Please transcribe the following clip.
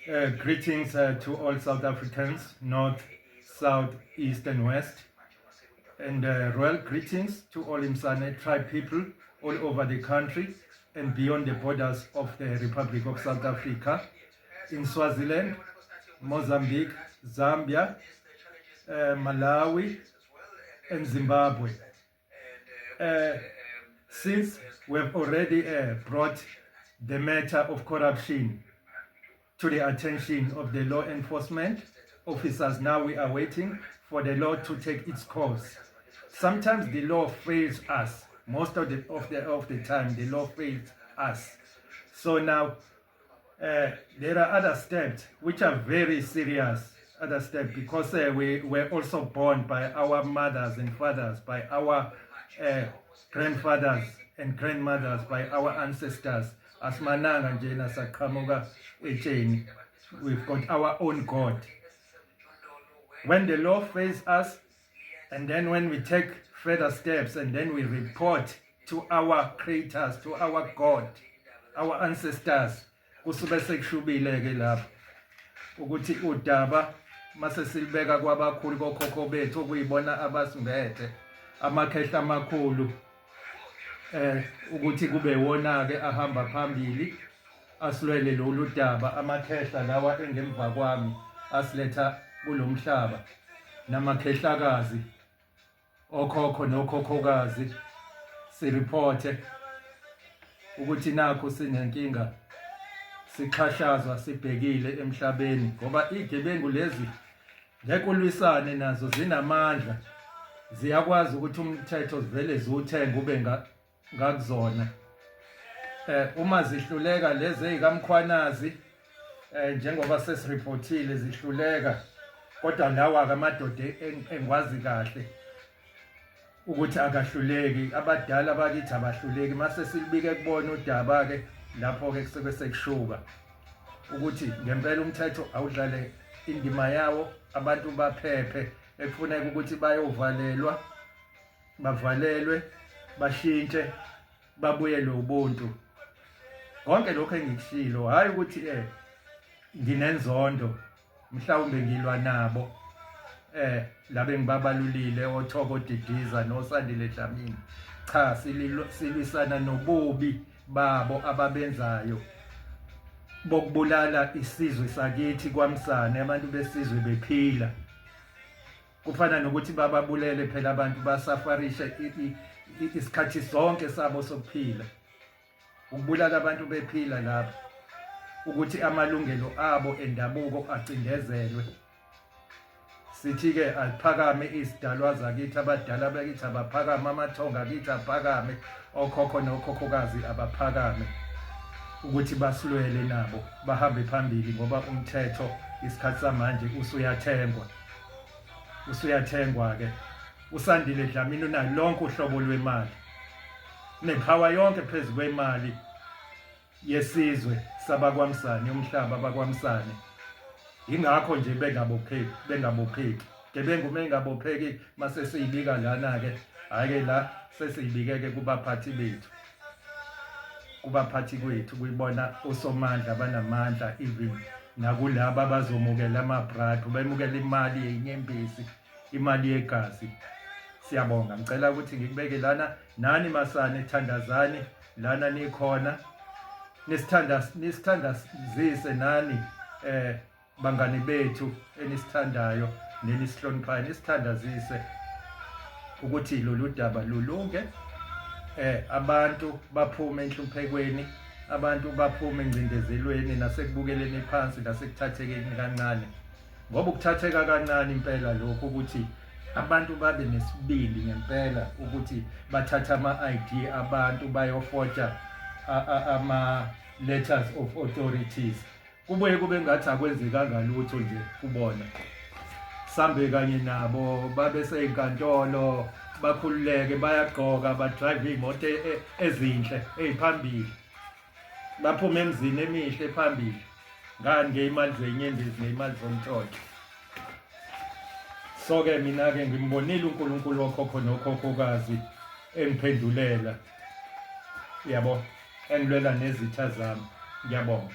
Greetings to all South Africans, North, South, East and West. And royal greetings to all Msane tribe people all over the country and beyond the borders of the Republic of South Africa, in Swaziland, Mozambique, Zambia, Malawi and Zimbabwe. Since we've already brought the matter of corruption to the attention of the law enforcement officers, now we are waiting for the law to take its course. Sometimes the law fails us. Most of the time the law fails us. So now there are other steps which are very serious, other steps, because we were also born by our mothers and fathers, by our grandfathers and grandmothers, by our ancestors. As Mananga Jena Sakamuga Echeni, we've got our own God. When the law fails us, and then when we take further steps, and then we report to our creators, to our God, our ancestors, kusube sekushubile ke lapho ukuthi udaba mase silibeka kwabakhulu kokhokho bethu okuyibona abasimbethe amakhehla amakhulu ukuthi kube wona ke ahamba phambili asilwele lolu daba. Amakhehla lawa engemva kwami asiletha kulomhlaba, namakhehlakazi okhokho nokhokhokazi sireporte ukuthi nakho sinenkinga, sikhashazwa, sibhekile emhlabeni, ngoba igebengu lezi ngekulwisane nazo zinamandla, ziyakwazi ukuthi umthetho zivele ziwuthenga ube ngakuzona. Uma zihluleka lezi ezikamkhwanazi njengoba sesireportile zihluleka, kodwa lawa akamadoda engwazi kahle ukuthi akahluleki, abadala bakithi abahluleki. Mase silibike kubona udaba ke lapho ke kuseke sekushuka ukuthi ngempela umthetho awudlale indima yawo, abantu baphephe, ekufuneka ukuthi bayovalelwa, bavalelwe, bashintshe, babuyelwe ubuntu. Konke lokho engikushilo hayi ukuthi nginenzondo mhlawumbe ngilwa nabo labe ngibabalulile oThoko Didiza noSandile Dlamini. Cha, silwisana nobubi babo ababenzayo bokubulala isizwe sakithi kwaMsane, abantu besizwe bephila. Kufana nokuthi bababulele phela abantu basafarisha isikhathi sonke sabo sokuphila, ukubulala abantu bephila lapho, ukuthi amalungelo abo endabuko acindezelwe. Sithi-ke aliphakame isidalwa zakithi, abadala bakithi abaphakame, amathonga akithi aphakame, okhokho nokhokhokazi abaphakame, ukuthi basilwele nabo bahambe phambili, ngoba umthetho isikhathi samanje usuyathengwa-ke. uSandile Dlamini unalo lonke uhlobo lwemali, nepower yonke phezu kwemali yesizwe sabakwaMsane, yomhlaba bakwaMsane. Ingakho nje bengabopheki. Gebengu mengabopheki mase siyibika lana-ke, hhayi-ke la sesiyibike-ke kubaphathi bethu, kubaphathi kwethu, kuyibona osomandla abanamandla, even nakulaba abazomukela amabradu, bemukela imali yenyembezi, imali yegazi. Siyabonga, ngicela ukuthi ngikubeke lana, nani Masane thandazani lana nikhona, nisithandazise nani bangani bethu enisithandayo nenisihloniphayo, nisithandazise ukuthi lolu daba lulunge, abantu baphume enhluphekweni, abantu baphume engcindezelweni nasekubukeleni phansi nasekuthathekeni kancane, ngoba ukuthatheka kancane impela lokho, ukuthi abantu babe nesibindi ngempela ukuthi bathatha ama-ID abantu bayofoja ama-letters of authorities, kubuye kube ngathi akwenzekanga lutho nje kubona. Sambe kanye nabo babe seyinkantolo, bakhululeke, bayagqoka, badrive iy'moto ezinhle ey'phambili, baphume emzini emihle phambili. Ngani ngey'mali zenyembezi ney'mali zomthetho? So-ke mina-ke ngimbonile uNkulunkulu wokhokho nokhokhokazi engiphendulela, yabo, engilwela nezitha zami. Ngiyabonga.